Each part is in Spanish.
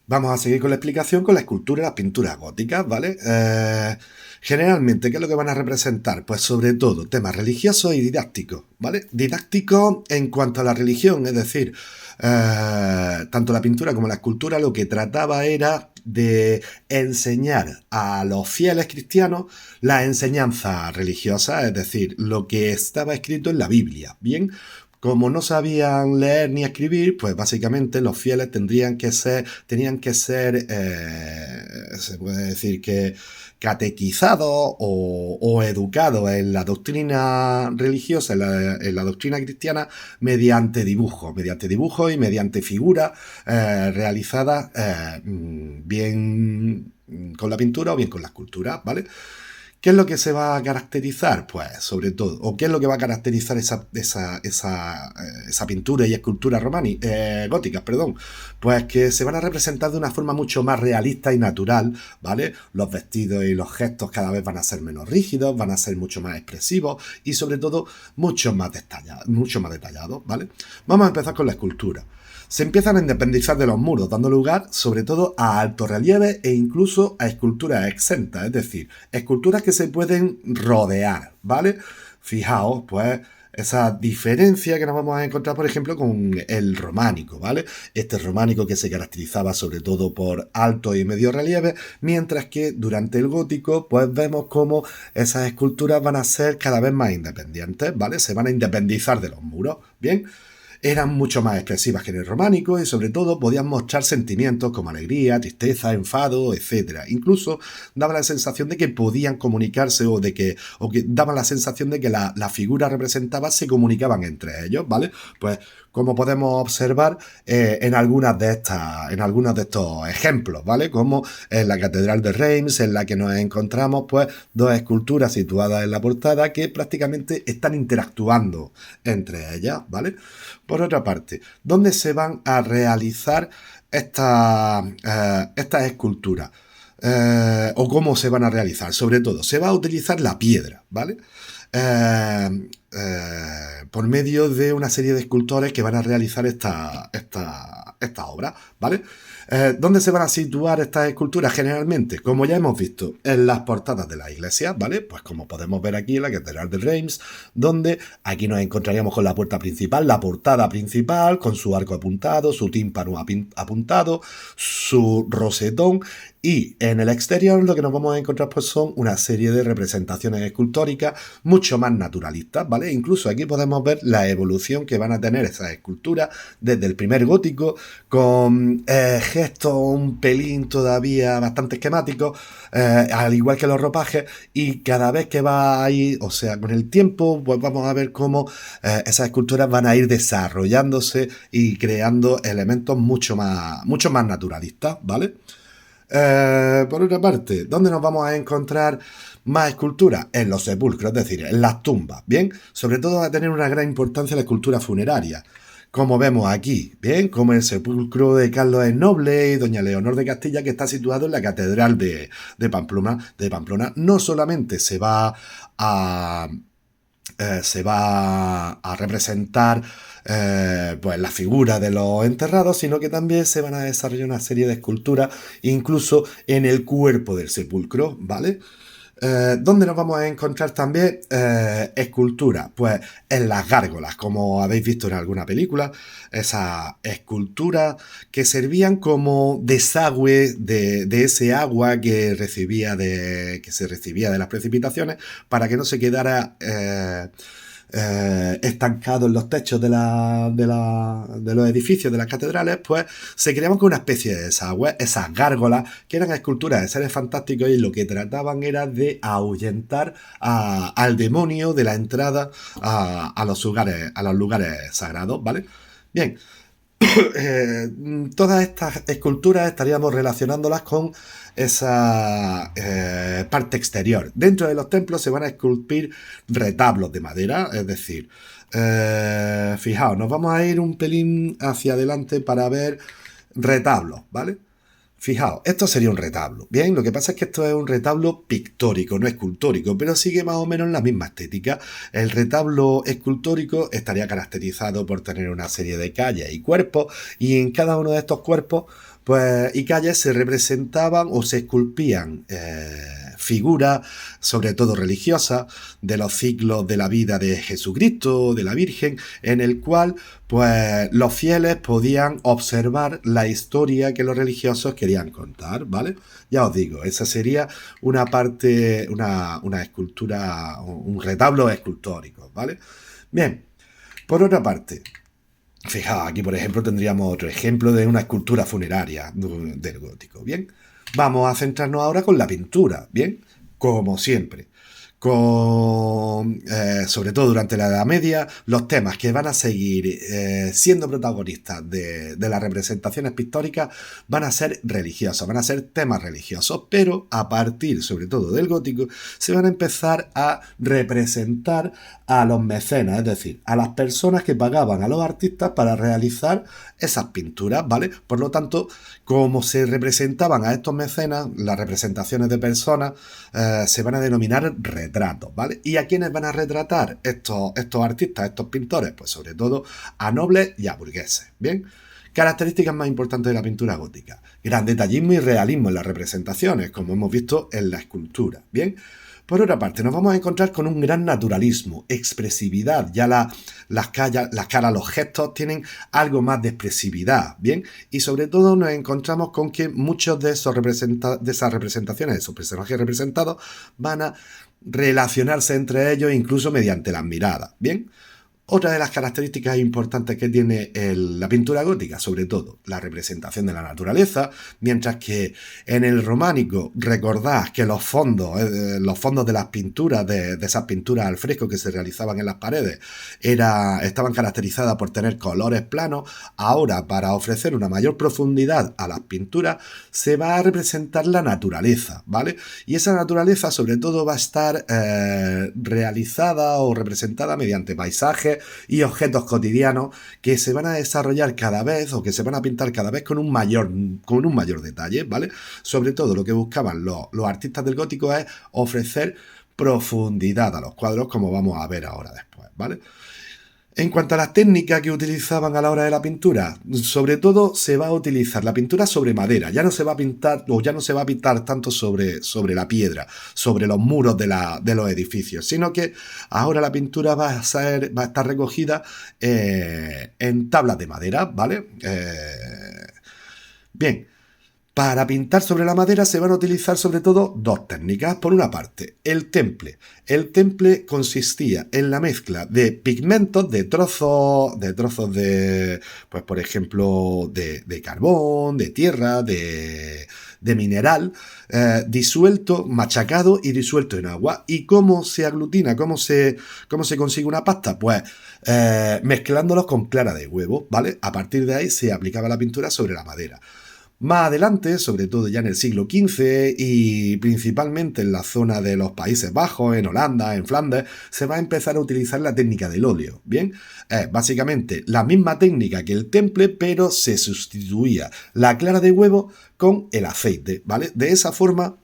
Vamos a seguir con la explicación con la escultura y las pinturas góticas, ¿vale? Generalmente, ¿qué es lo que van a representar? Pues sobre todo temas religiosos y didácticos, ¿vale? Didácticos en cuanto a la religión, es decir, tanto la pintura como la escultura lo que trataba era de enseñar a los fieles cristianos la enseñanza religiosa, es decir, lo que estaba escrito en la Biblia, ¿bien? Como no sabían leer ni escribir, pues básicamente los fieles tenían que ser, se puede decir que catequizados o educados en la doctrina religiosa, en la doctrina cristiana, mediante dibujos y mediante figuras realizadas bien con la pintura o bien con la escultura, ¿vale? ¿Qué es lo que se va a caracterizar? Pues sobre todo, o qué es lo que va a caracterizar esa pintura y escultura góticas, perdón, pues que se van a representar de una forma mucho más realista y natural, ¿vale? Los vestidos y los gestos cada vez van a ser menos rígidos, van a ser mucho más expresivos y sobre todo mucho más detallados, ¿vale? Vamos a empezar con la escultura. Se empiezan a independizar de los muros, dando lugar sobre todo a altos relieves e incluso a esculturas exentas, es decir, esculturas que se pueden rodear, ¿vale? Fijaos, pues, esa diferencia que nos vamos a encontrar, por ejemplo, con el románico, ¿vale? Este románico que se caracterizaba sobre todo por altos y medios relieves, mientras que durante el gótico, pues vemos cómo esas esculturas van a ser cada vez más independientes, ¿vale? Se van a independizar de los muros, ¿bien? Eran mucho más expresivas que en el románico y sobre todo podían mostrar sentimientos como alegría, tristeza, enfado, etc. Incluso daba la sensación de que podían comunicarse o que daban la sensación de que la figura representada se comunicaban entre ellos, ¿vale? Pues como podemos observar en algunos de estos ejemplos, ¿vale? Como en la Catedral de Reims, en la que nos encontramos pues dos esculturas situadas en la portada que prácticamente están interactuando entre ellas, ¿vale? Por otra parte, ¿dónde se van a realizar estas esculturas? ¿O cómo se van a realizar? Sobre todo, se va a utilizar la piedra, ¿vale? Por medio de una serie de escultores que van a realizar esta obra, ¿vale? ¿Dónde se van a situar estas esculturas generalmente? Como ya hemos visto, en las portadas de la iglesia, ¿vale? Pues como podemos ver aquí en la Catedral de Reims, donde aquí nos encontraríamos con la portada principal, con su arco apuntado, su tímpano apuntado, su rosetón, y en el exterior lo que nos vamos a encontrar pues son una serie de representaciones escultóricas mucho más naturalistas, ¿vale? Incluso aquí podemos ver la evolución que van a tener esas esculturas desde el primer gótico con gestos un pelín todavía bastante esquemáticos, al igual que los ropajes, y cada vez que va a ir, o sea, con el tiempo, pues vamos a ver cómo esas esculturas van a ir desarrollándose y creando elementos mucho más naturalistas, ¿vale? Por otra parte, ¿dónde nos vamos a encontrar más esculturas? En los sepulcros, es decir, en las tumbas, ¿bien? Sobre todo va a tener una gran importancia la escultura funeraria, como vemos aquí, ¿bien? Como el sepulcro de Carlos el Noble y doña Leonor de Castilla, que está situado en la Catedral de Pamplona. No solamente se va a representar pues la figura de los enterrados, sino que también se van a desarrollar una serie de esculturas, incluso en el cuerpo del sepulcro, ¿vale? ¿Dónde nos vamos a encontrar también esculturas? Pues en las gárgolas, como habéis visto en alguna película, esas esculturas que servían como desagüe de ese agua que se recibía de las precipitaciones para que no se quedara estancado en los techos de los edificios de las catedrales, pues se creaban con una especie de desagüe, esas gárgolas, que eran esculturas de seres fantásticos y lo que trataban era de ahuyentar al demonio de la entrada a los lugares sagrados, ¿vale? Bien, eh, todas estas esculturas estaríamos relacionándolas con esa parte exterior. Dentro de los templos se van a esculpir retablos de madera, es decir, fijaos, nos vamos a ir un pelín hacia adelante para ver retablos, ¿vale? Fijaos, esto sería un retablo. Bien, lo que pasa es que esto es un retablo pictórico, no escultórico, pero sigue más o menos la misma estética. El retablo escultórico estaría caracterizado por tener una serie de calles y cuerpos, y en cada uno de estos cuerpos pues, y calles se representaban o se esculpían figuras, sobre todo religiosas, de los ciclos de la vida de Jesucristo, de la Virgen, en el cual pues los fieles podían observar la historia que los religiosos querían contar, ¿vale? Ya os digo, esa sería una parte, una escultura, un retablo escultórico, ¿vale? Bien, por otra parte, fijaos, aquí por ejemplo tendríamos otro ejemplo de una escultura funeraria del gótico, ¿bien? Vamos a centrarnos ahora con la pintura, ¿bien? Como siempre. Sobre todo durante la Edad Media, los temas que van a seguir siendo protagonistas de las representaciones pictóricas van a ser religiosos, van a ser temas religiosos, pero a partir, sobre todo del gótico, se van a empezar a representar a los mecenas, es decir, a las personas que pagaban a los artistas para realizar esas pinturas, ¿vale? Por lo tanto, como se representaban a estos mecenas, las representaciones de personas se van a denominar retratos, ¿vale? ¿Y a quiénes van a retratar estos artistas, estos pintores? Pues sobre todo a nobles y a burgueses, ¿bien? Características más importantes de la pintura gótica: gran detallismo y realismo en las representaciones, como hemos visto en la escultura, ¿bien? Por otra parte, nos vamos a encontrar con un gran naturalismo, expresividad. Ya las caras, los gestos tienen algo más de expresividad, ¿bien? Y sobre todo nos encontramos con que muchos de esas representaciones, esos personajes representados, van a relacionarse entre ellos incluso mediante las miradas, ¿bien? Otra de las características importantes que tiene la pintura gótica, sobre todo la representación de la naturaleza, mientras que en el románico recordad que los fondos de las pinturas, de esas pinturas al fresco que se realizaban en las paredes, estaban caracterizadas por tener colores planos. Ahora, para ofrecer una mayor profundidad a las pinturas, se va a representar la naturaleza, ¿vale? Y esa naturaleza sobre todo va a estar realizada o representada mediante paisajes y objetos cotidianos que se van a desarrollar cada vez, o que se van a pintar cada vez con un mayor detalle, ¿vale? Sobre todo lo que buscaban los artistas del gótico es ofrecer profundidad a los cuadros, como vamos a ver ahora después, ¿vale? En cuanto a las técnicas que utilizaban a la hora de la pintura, sobre todo se va a utilizar la pintura sobre madera. Ya no se va a pintar, o ya no se va a pintar tanto sobre la piedra, sobre los muros de los edificios, sino que ahora la pintura va a estar recogida en tablas de madera, ¿vale? Bien. Para pintar sobre la madera se van a utilizar sobre todo dos técnicas. Por una parte, el temple. El temple consistía en la mezcla de pigmentos, de trozos de, pues por ejemplo, de carbón, de tierra, de mineral, disuelto, machacado y disuelto en agua. ¿Y cómo se aglutina? ¿Cómo se consigue una pasta? Pues mezclándolos con clara de huevo, ¿vale? A partir de ahí se aplicaba la pintura sobre la madera. Más adelante, sobre todo ya en el siglo XV y principalmente en la zona de los Países Bajos, en Holanda, en Flandes, se va a empezar a utilizar la técnica del óleo, ¿bien? Es básicamente la misma técnica que el temple, pero se sustituía la clara de huevo con el aceite, ¿vale? De esa forma,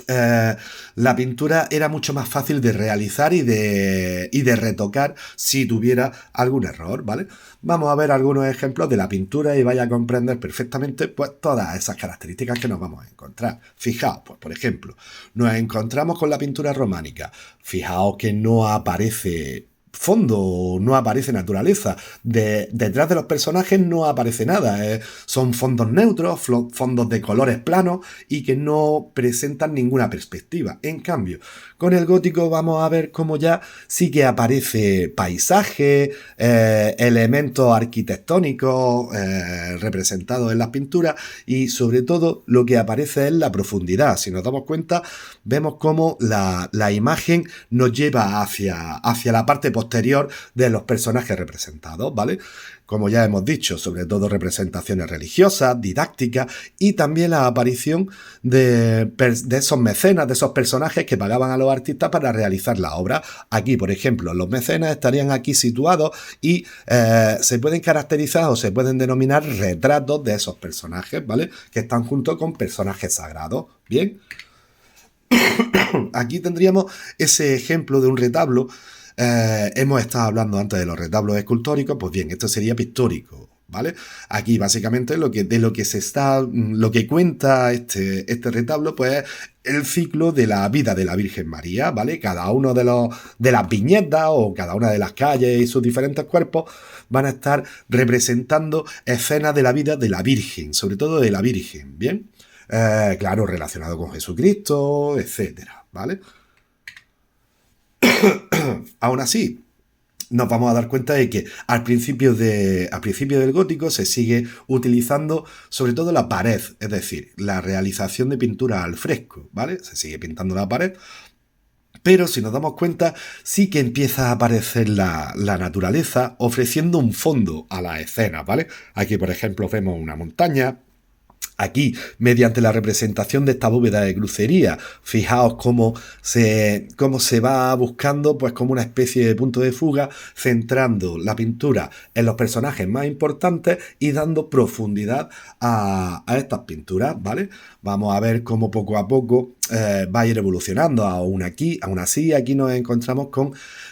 la pintura era mucho más fácil de realizar y de retocar si tuviera algún error, ¿vale? Vamos a ver algunos ejemplos de la pintura y vaya a comprender perfectamente pues todas esas características que nos vamos a encontrar. Fijaos, pues por ejemplo, nos encontramos con la pintura románica. Fijaos que no aparece fondo, no aparece naturaleza. Detrás de los personajes no aparece nada. Son fondos neutros, fondos de colores planos y que no presentan ninguna perspectiva. En cambio, con el gótico vamos a ver cómo ya sí que aparece paisaje, elementos arquitectónicos representados en las pinturas, y sobre todo lo que aparece es la profundidad. Si nos damos cuenta, vemos cómo la imagen nos lleva hacia la parte posterior de los personajes representados, ¿vale? Como ya hemos dicho, sobre todo representaciones religiosas, didácticas, y también la aparición de esos mecenas, de esos personajes que pagaban a los artistas para realizar la obra. Aquí, por ejemplo, los mecenas estarían aquí situados y se pueden caracterizar o se pueden denominar retratos de esos personajes, ¿vale? Que están junto con personajes sagrados, ¿bien? Aquí tendríamos ese ejemplo de un retablo. Hemos estado hablando antes de los retablos escultóricos, pues bien, esto sería pictórico. ¿vale? Aquí básicamente lo que cuenta este retablo, pues el ciclo de la vida de la Virgen María, ¿vale? Cada uno de las viñetas o cada una de las calles y sus diferentes cuerpos van a estar representando escenas de la vida de la Virgen, sobre todo de la Virgen, ¿bien? Claro, relacionado con Jesucristo, etcétera, ¿vale? Aún así, nos vamos a dar cuenta de que al principio del gótico se sigue utilizando sobre todo la pared, es decir, la realización de pintura al fresco, ¿vale? Se sigue pintando la pared, pero si nos damos cuenta, sí que empieza a aparecer la naturaleza ofreciendo un fondo a la escena, ¿vale? Aquí, por ejemplo, vemos una montaña. Aquí, mediante la representación de esta bóveda de crucería, fijaos cómo se va buscando pues como una especie de punto de fuga, centrando la pintura en los personajes más importantes y dando profundidad a estas pinturas, ¿vale? Vamos a ver cómo poco a poco va a ir evolucionando. Aún así, aquí nos encontramos con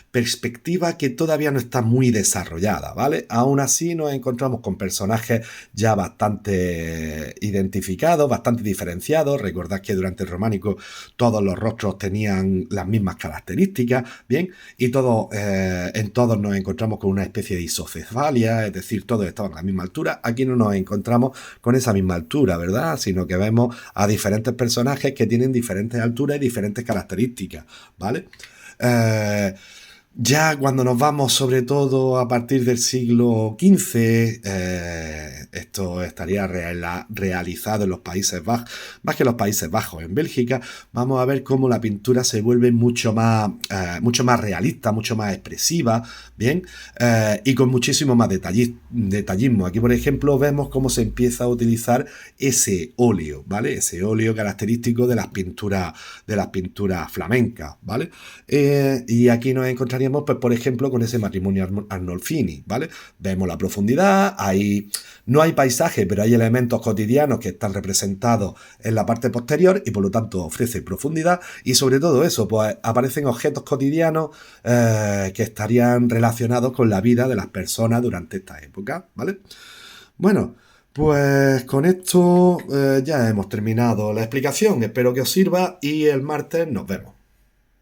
perspectiva que todavía no está muy desarrollada, ¿vale? Aún así nos encontramos con personajes ya bastante identificados, bastante diferenciados. Recordad que durante el románico todos los rostros tenían las mismas características, ¿bien? Y en todos nos encontramos con una especie de isocefalia, es decir, todos estaban a la misma altura. Aquí no nos encontramos con esa misma altura, ¿verdad? Sino que vemos a diferentes personajes que tienen diferentes alturas y diferentes características, ¿vale? Ya cuando nos vamos, sobre todo a partir del siglo XV, esto estaría realizado en los Países Bajos, más que en los Países Bajos, en Bélgica, vamos a ver cómo la pintura se vuelve mucho más realista, mucho más expresiva, ¿bien? Y con muchísimo más detallismo. Aquí, por ejemplo, vemos cómo se empieza a utilizar ese óleo, ¿vale? Ese óleo característico de las pinturas flamencas, ¿vale? Y aquí nos encontraríamos, pues, por ejemplo, con ese matrimonio Arnolfini, ¿vale? Vemos la profundidad, ahí no hay paisaje, pero hay elementos cotidianos que están representados en la parte posterior y por lo tanto ofrece profundidad y sobre todo eso, pues aparecen objetos cotidianos que estarían relacionados con la vida de las personas durante esta época, ¿vale? Bueno, pues con esto ya hemos terminado la explicación, espero que os sirva y el martes nos vemos.